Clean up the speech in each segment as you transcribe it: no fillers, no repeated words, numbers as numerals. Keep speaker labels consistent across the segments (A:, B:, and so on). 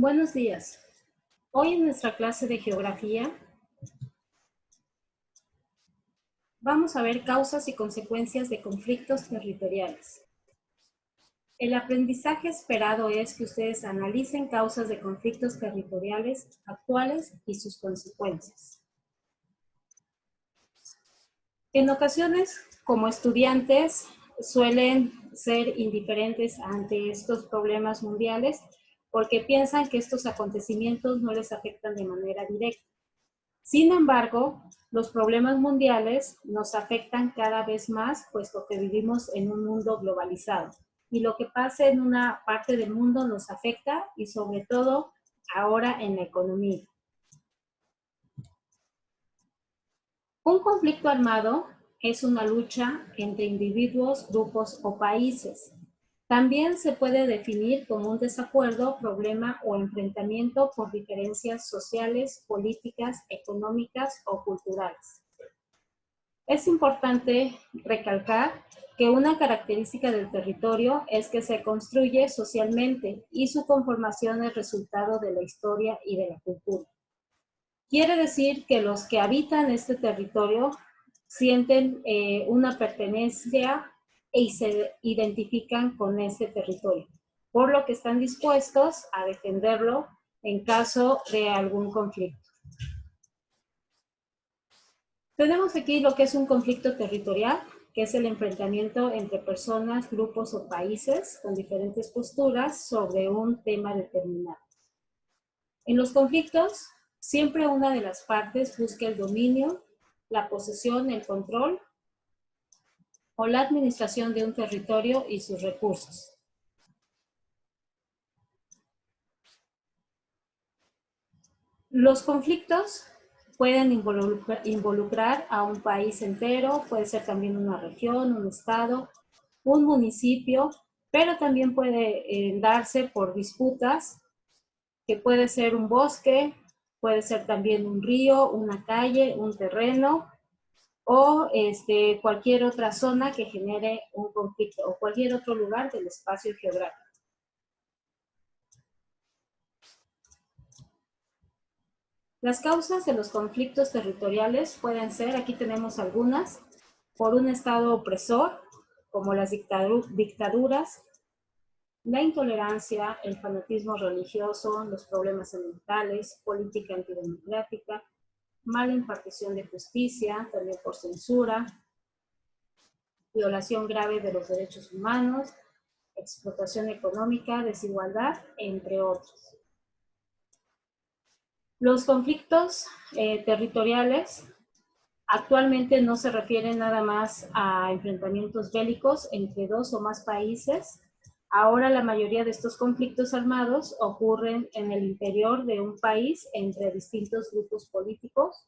A: Buenos días. Hoy en nuestra clase de geografía vamos a ver causas y consecuencias de conflictos territoriales. El aprendizaje esperado es que ustedes analicen causas de conflictos territoriales actuales y sus consecuencias. En ocasiones, como estudiantes, suelen ser indiferentes ante estos problemas mundiales porque piensan que estos acontecimientos no les afectan de manera directa. Sin embargo, los problemas mundiales nos afectan cada vez más, puesto que vivimos en un mundo globalizado. Y lo que pasa en una parte del mundo nos afecta, y sobre todo ahora en la economía. Un conflicto armado es una lucha entre individuos, grupos o países. También se puede definir como un desacuerdo, problema o enfrentamiento por diferencias sociales, políticas, económicas o culturales. Es importante recalcar que una característica del territorio es que se construye socialmente y su conformación es resultado de la historia y de la cultura. Quiere decir que los que habitan este territorio sienten una pertenencia y se identifican con este territorio, por lo que están dispuestos a defenderlo en caso de algún conflicto. Tenemos aquí lo que es un conflicto territorial, que es el enfrentamiento entre personas, grupos o países con diferentes posturas sobre un tema determinado. En los conflictos, siempre una de las partes busca el dominio, la posesión, el control o la administración de un territorio y sus recursos. Los conflictos pueden involucrar a un país entero, puede ser también una región, un estado, un municipio, pero también puede darse por disputas, que puede ser un bosque, puede ser también un río, una calle, un terreno, o cualquier otra zona que genere un conflicto, o cualquier otro lugar del espacio geográfico. Las causas de los conflictos territoriales pueden ser, aquí tenemos algunas, por un estado opresor, como las dictaduras, la intolerancia, el fanatismo religioso, los problemas ambientales, política antidemocrática, mala impartición de justicia, también por censura, violación grave de los derechos humanos, explotación económica, desigualdad, entre otros. Los conflictos territoriales actualmente no se refieren nada más a enfrentamientos bélicos entre dos o más países. Ahora la mayoría de estos conflictos armados ocurren en el interior de un país entre distintos grupos políticos,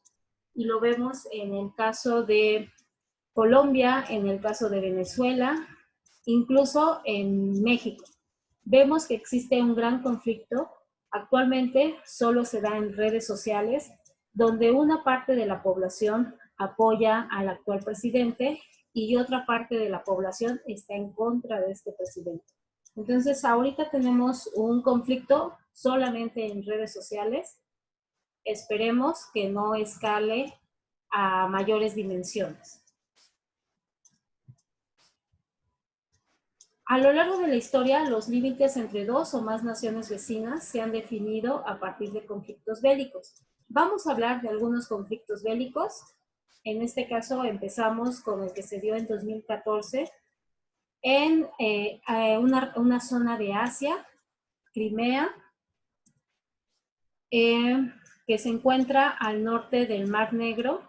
A: y lo vemos en el caso de Colombia, en el caso de Venezuela, incluso en México. Vemos que existe un gran conflicto. Actualmente solo se da en redes sociales, donde una parte de la población apoya al actual presidente y otra parte de la población está en contra de este presidente. Entonces, ahorita tenemos un conflicto solamente en redes sociales. Esperemos que no escale a mayores dimensiones. A lo largo de la historia, los límites entre dos o más naciones vecinas se han definido a partir de conflictos bélicos. Vamos a hablar de algunos conflictos bélicos. En este caso empezamos con el que se dio en 2014 en una zona de Asia, Crimea, que se encuentra al norte del Mar Negro.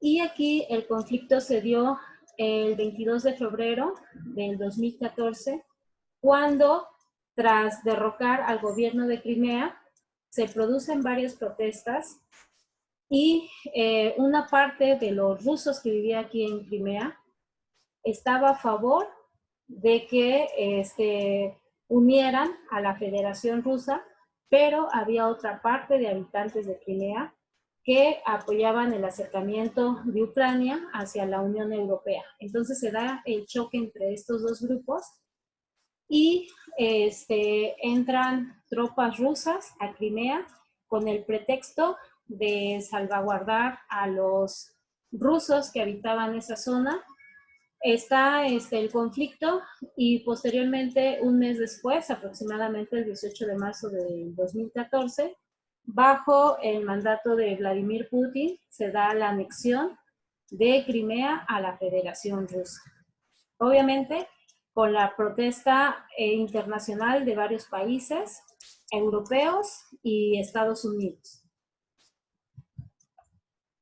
A: Y aquí el conflicto se dio el 22 de febrero del 2014, cuando, tras derrocar al gobierno de Crimea, se producen varias protestas y una parte de los rusos que vivían aquí en Crimea estaba a favor de que unieran a la Federación Rusa, pero había otra parte de habitantes de Crimea que apoyaban el acercamiento de Ucrania hacia la Unión Europea. Entonces se da el choque entre estos dos grupos y entran tropas rusas a Crimea con el pretexto de salvaguardar a los rusos que habitaban esa zona. Está el conflicto y posteriormente, un mes después, aproximadamente el 18 de marzo de 2014, bajo el mandato de Vladimir Putin, se da la anexión de Crimea a la Federación Rusa. Obviamente, con la protesta internacional de varios países europeos y Estados Unidos.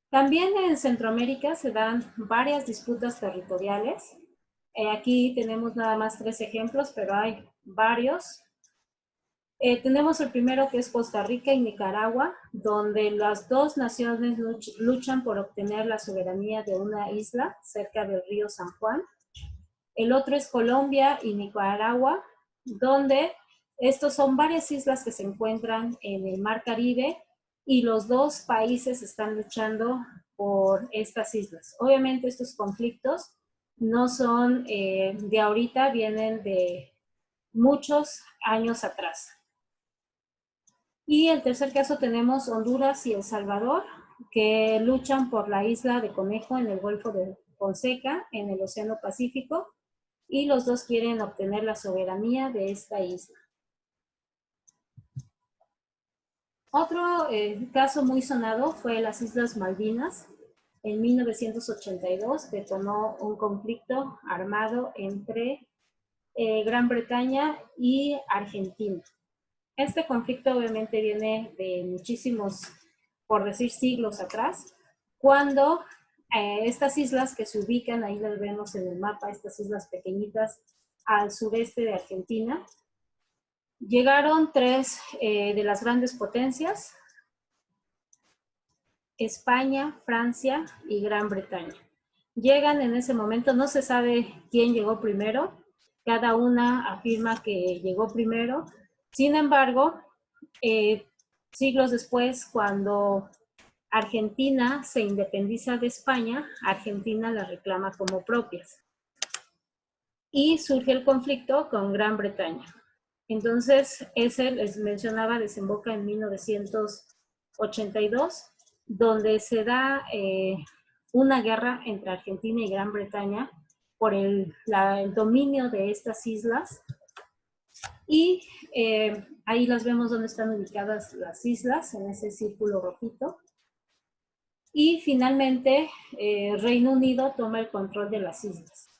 A: También en Centroamérica se dan varias disputas territoriales. Aquí tenemos nada más 3 ejemplos, pero hay varios. Tenemos el primero, que es Costa Rica y Nicaragua, donde las dos naciones luchan por obtener la soberanía de una isla cerca del río San Juan. El otro es Colombia y Nicaragua, donde estos son varias islas que se encuentran en el Mar Caribe y los dos países están luchando por estas islas. Obviamente estos conflictos no son de ahorita, vienen de muchos años atrás. Y el tercer caso tenemos Honduras y El Salvador, que luchan por la isla de Conejo en el Golfo de Fonseca, en el Océano Pacífico, y los dos quieren obtener la soberanía de esta isla. Otro caso muy sonado fue las Islas Malvinas. En 1982 detonó un conflicto armado entre Gran Bretaña y Argentina. Este conflicto obviamente viene de muchísimos, por decir siglos atrás, cuando estas islas que se ubican, ahí las vemos en el mapa, estas islas pequeñitas al sureste de Argentina, llegaron 3 de las grandes potencias, España, Francia y Gran Bretaña. Llegan en ese momento, no se sabe quién llegó primero, cada una afirma que llegó primero. Sin embargo, siglos después, cuando Argentina se independiza de España, Argentina las reclama como propias. Y surge el conflicto con Gran Bretaña. Entonces, ese, les mencionaba, desemboca en 1982, donde se da una guerra entre Argentina y Gran Bretaña por el dominio de estas islas. Y ahí las vemos donde están ubicadas las islas, en ese círculo rojito. Y finalmente, Reino Unido toma el control de las islas.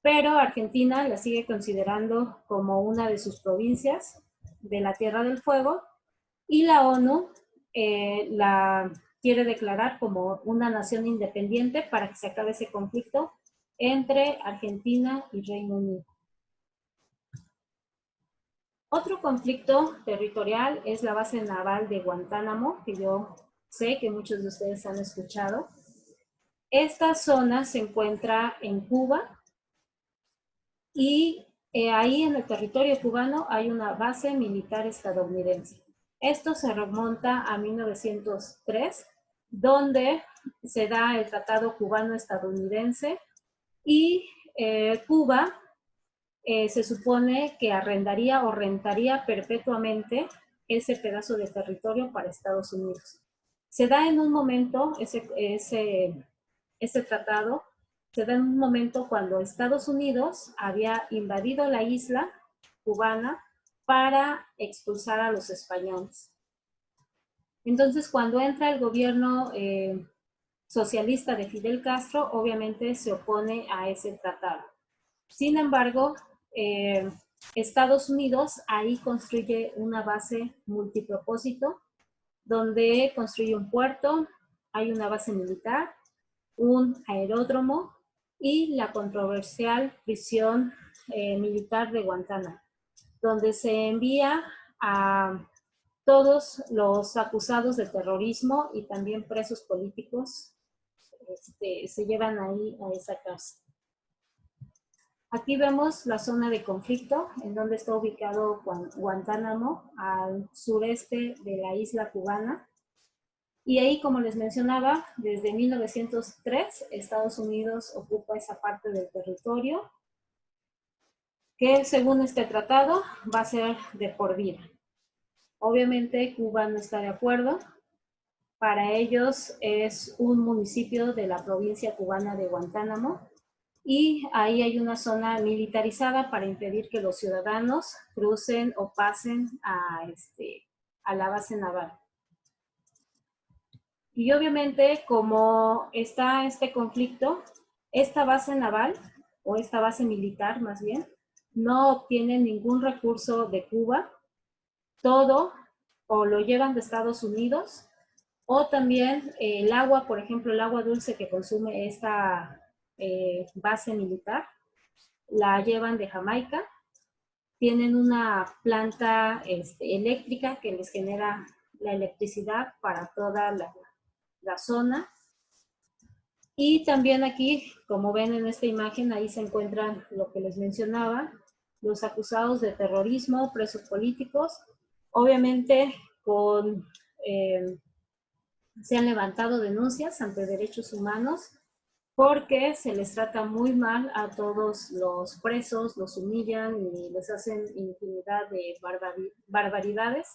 A: Pero Argentina la sigue considerando como una de sus provincias de la Tierra del Fuego y la ONU la quiere declarar como una nación independiente para que se acabe ese conflicto entre Argentina y Reino Unido. Otro conflicto territorial es la base naval de Guantánamo, que yo sé que muchos de ustedes han escuchado. Esta zona se encuentra en Cuba y ahí en el territorio cubano hay una base militar estadounidense. Esto se remonta a 1903, donde se da el Tratado Cubano-Estadounidense y Cuba se supone que arrendaría o rentaría perpetuamente ese pedazo de territorio para Estados Unidos. Se da en un momento, ese tratado, se da en un momento cuando Estados Unidos había invadido la isla cubana para expulsar a los españoles. Entonces, cuando entra el gobierno socialista de Fidel Castro, obviamente se opone a ese tratado. Sin embargo, Estados Unidos ahí construye una base multipropósito, donde construye un puerto, hay una base militar, un aeródromo y la controversial prisión militar de Guantánamo, donde se envía a todos los acusados de terrorismo y también presos políticos, se llevan ahí a esa cárcel. Aquí vemos la zona de conflicto, en donde está ubicado Guantánamo, al sureste de la isla cubana. Y ahí, como les mencionaba, desde 1903, Estados Unidos ocupa esa parte del territorio. que según este tratado va a ser de por vida. Obviamente Cuba no está de acuerdo. Para ellos es un municipio de la provincia cubana de Guantánamo y ahí hay una zona militarizada para impedir que los ciudadanos crucen o pasen a la base naval. Y obviamente, como está este conflicto, esta base naval, o esta base militar más bien, no obtiene ningún recurso de Cuba, todo o lo llevan de Estados Unidos, o también el agua, por ejemplo, el agua dulce que consume esta base militar, la llevan de Jamaica. Tienen una planta eléctrica que les genera la electricidad para toda la zona. Y también aquí, como ven en esta imagen, ahí se encuentran lo que les mencionaba, los acusados de terrorismo, presos políticos. Obviamente se han levantado denuncias ante derechos humanos porque se les trata muy mal a todos los presos, los humillan y les hacen infinidad de barbaridades.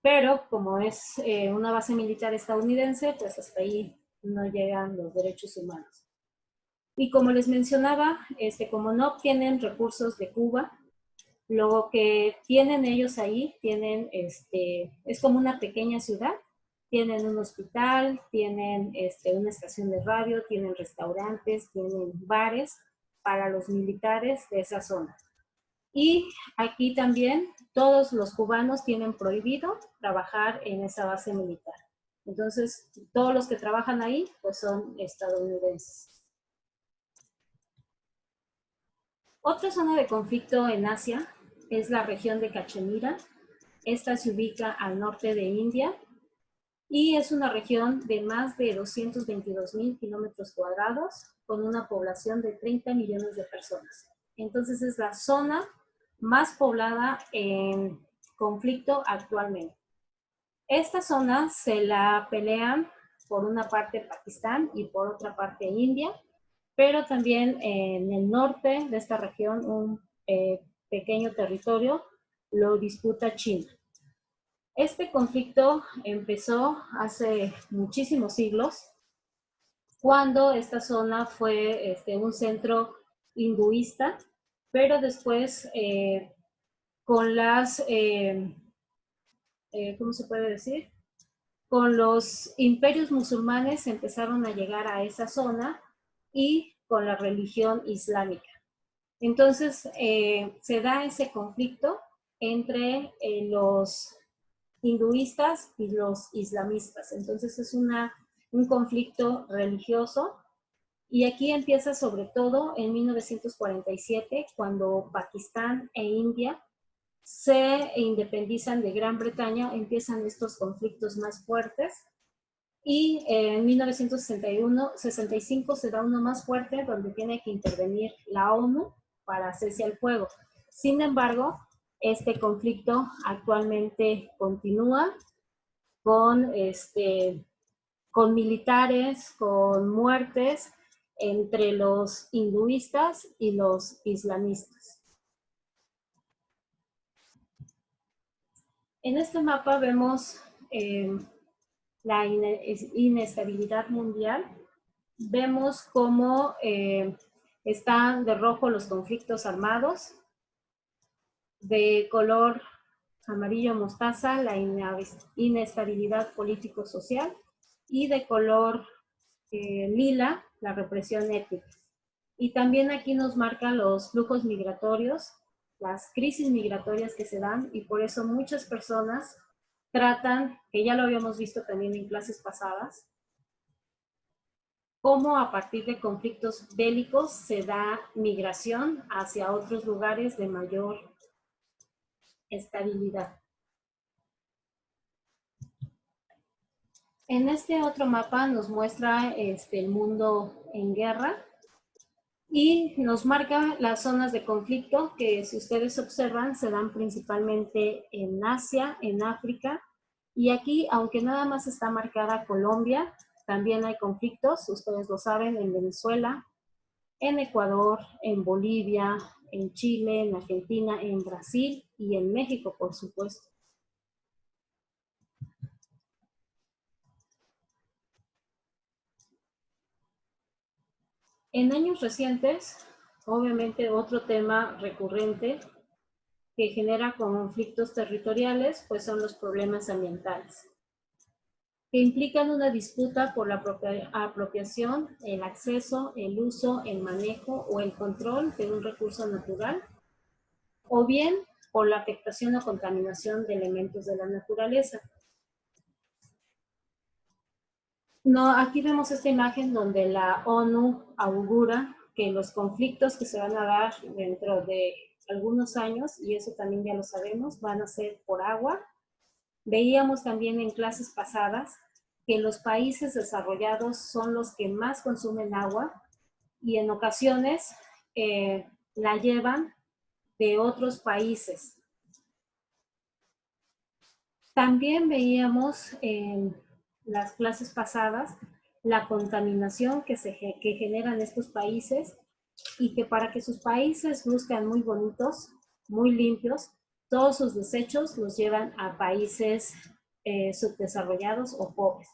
A: Pero como es una base militar estadounidense, pues hasta ahí no llegan los derechos humanos. Y como les mencionaba, como no obtienen recursos de Cuba, lo que tienen ellos ahí, es como una pequeña ciudad. Tienen un hospital, tienen una estación de radio, tienen restaurantes, tienen bares para los militares de esa zona. Y aquí también todos los cubanos tienen prohibido trabajar en esa base militar. Entonces, todos los que trabajan ahí, pues son estadounidenses. Otra zona de conflicto en Asia es la región de Cachemira. Esta se ubica al norte de India y es una región de más de 222,000 kilómetros cuadrados con una población de 30 millones de personas. Entonces es la zona más poblada en conflicto actualmente. Esta zona se la pelean por una parte Pakistán y por otra parte India, pero también en el norte de esta región un pequeño territorio lo disputa China. Este conflicto empezó hace muchísimos siglos, cuando esta zona fue un centro hinduista, pero después con las, ¿cómo se puede decir? Con los imperios musulmanes empezaron a llegar a esa zona y con la religión islámica. Entonces se da ese conflicto entre los hinduistas y los islamistas. Entonces es un conflicto religioso y aquí empieza sobre todo en 1947, cuando Pakistán e India se independizan de Gran Bretaña, empiezan estos conflictos más fuertes y en 1965 se da uno más fuerte donde tiene que intervenir la ONU para hacerse al fuego. Sin embargo, este conflicto actualmente continúa con, con militares, con muertes entre los hinduistas y los islamistas. En este mapa vemos la inestabilidad mundial. Vemos cómo están de rojo los conflictos armados, de color amarillo mostaza la inestabilidad político-social y de color lila la represión étnica. Y también aquí nos marca los flujos migratorios, las crisis migratorias que se dan y por eso muchas personas tratan, que ya lo habíamos visto también en clases pasadas, cómo a partir de conflictos bélicos se da migración hacia otros lugares de mayor estabilidad. En este otro mapa nos muestra el mundo en guerra y nos marca las zonas de conflicto que, si ustedes observan, se dan principalmente en Asia, en África, y aquí, aunque nada más está marcada Colombia, también hay conflictos, ustedes lo saben, en Venezuela, en Ecuador, en Bolivia, en Chile, en Argentina, en Brasil y en México, por supuesto. En años recientes, obviamente otro tema recurrente que genera conflictos territoriales, pues son los problemas ambientales, que implican una disputa por la apropiación, el acceso, el uso, el manejo o el control de un recurso natural, o bien por la afectación o contaminación de elementos de la naturaleza. No, aquí vemos esta imagen donde la ONU augura que los conflictos que se van a dar dentro de algunos años, y eso también ya lo sabemos, van a ser por agua. Veíamos también en clases pasadas que los países desarrollados son los que más consumen agua y en ocasiones la llevan de otros países. También veíamos en las clases pasadas la contaminación que generan estos países y que para que sus países luzcan muy bonitos, muy limpios, todos sus desechos los llevan a países subdesarrollados o pobres.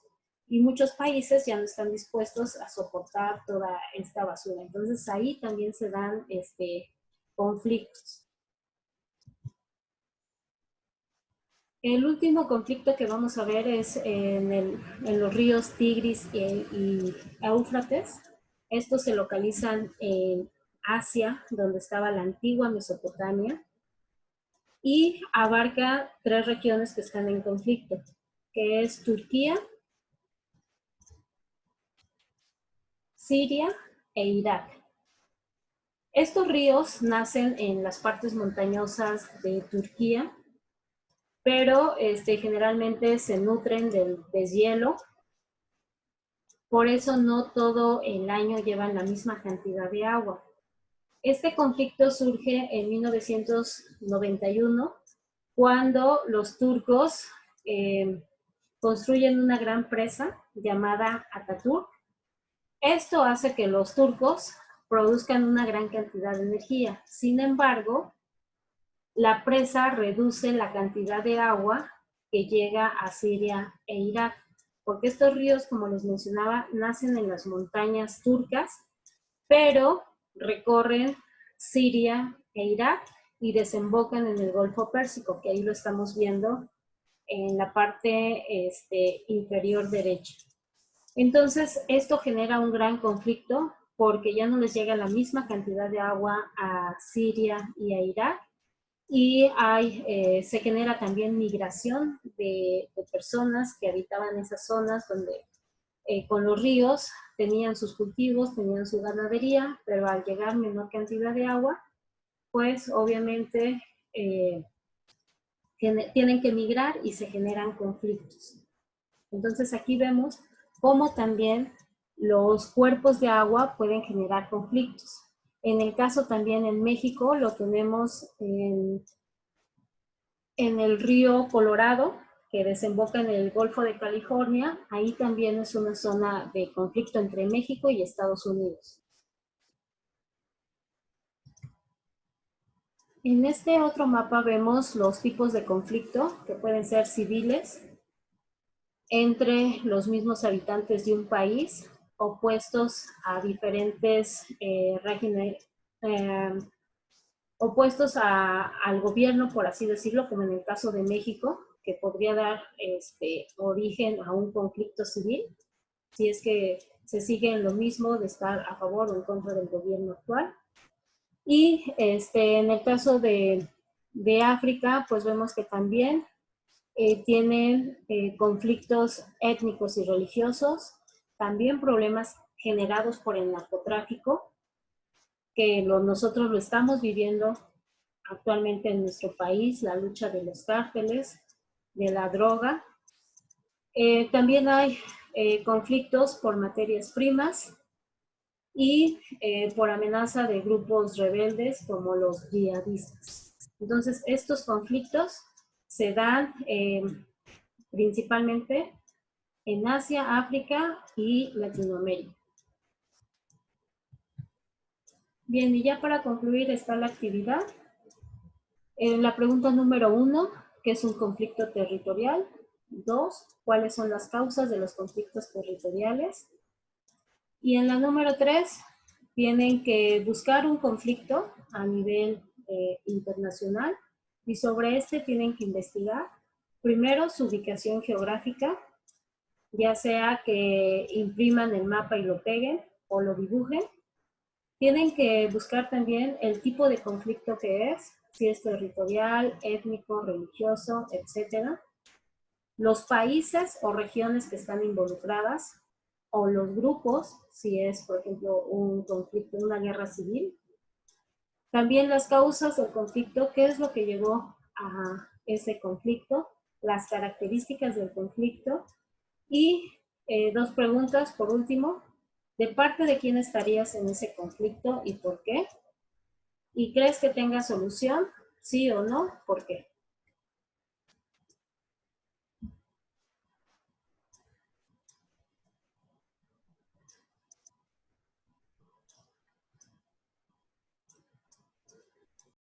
A: Y muchos países ya no están dispuestos a soportar toda esta basura. Entonces ahí también se dan conflictos. El último conflicto que vamos a ver es en los ríos Tigris y Éufrates. Estos se localizan en Asia, donde estaba la antigua Mesopotamia, y abarca 3 regiones que están en conflicto, que es Turquía, Siria e Irak. Estos ríos nacen en las partes montañosas de Turquía, pero generalmente se nutren del deshielo. Por eso no todo el año llevan la misma cantidad de agua. Este conflicto surge en 1991, cuando los turcos construyen una gran presa llamada Ataturk. Esto hace que los turcos produzcan una gran cantidad de energía. Sin embargo, la presa reduce la cantidad de agua que llega a Siria e Irak, porque estos ríos, como les mencionaba, nacen en las montañas turcas, pero recorren Siria e Irak y desembocan en el Golfo Pérsico, que ahí lo estamos viendo en la parte inferior derecha. Entonces, esto genera un gran conflicto porque ya no les llega la misma cantidad de agua a Siria y a Irak, y se genera también migración de personas que habitaban esas zonas donde con los ríos tenían sus cultivos, tenían su ganadería, pero al llegar menor cantidad de agua, pues obviamente tienen que migrar y se generan conflictos. Entonces aquí vemos cómo también los cuerpos de agua pueden generar conflictos. En el caso también en México lo tenemos en el río Colorado, que desemboca en el Golfo de California. Ahí también es una zona de conflicto entre México y Estados Unidos. En este otro mapa vemos los tipos de conflicto que pueden ser civiles entre los mismos habitantes de un país, opuestos a diferentes regímenes, opuestos al gobierno, por así decirlo, como en el caso de México, que podría dar origen a un conflicto civil, si es que se sigue en lo mismo de estar a favor o en contra del gobierno actual. Y en el caso de África, pues vemos que también tienen conflictos étnicos y religiosos, también problemas generados por el narcotráfico, que nosotros lo estamos viviendo actualmente en nuestro país, la lucha de los cárteles, de la droga. También hay conflictos por materias primas y por amenaza de grupos rebeldes como los yihadistas. Entonces, estos conflictos se dan principalmente en Asia, África y Latinoamérica. Bien, y ya para concluir está la actividad. La pregunta número 1, ¿qué es un conflicto territorial? 2, ¿cuáles son las causas de los conflictos territoriales? Y en la número 3, tienen que buscar un conflicto a nivel internacional y sobre este tienen que investigar primero su ubicación geográfica, ya sea que impriman el mapa y lo peguen o lo dibujen. Tienen que buscar también el tipo de conflicto que es, si es territorial, étnico, religioso, etc. Los países o regiones que están involucradas, o los grupos, si es, por ejemplo, un conflicto, una guerra civil. También las causas del conflicto, qué es lo que llevó a ese conflicto, las características del conflicto. Y 2 preguntas, por último, ¿de parte de quién estarías en ese conflicto y por qué? ¿Y crees que tenga solución? ¿Sí o no? ¿Por qué?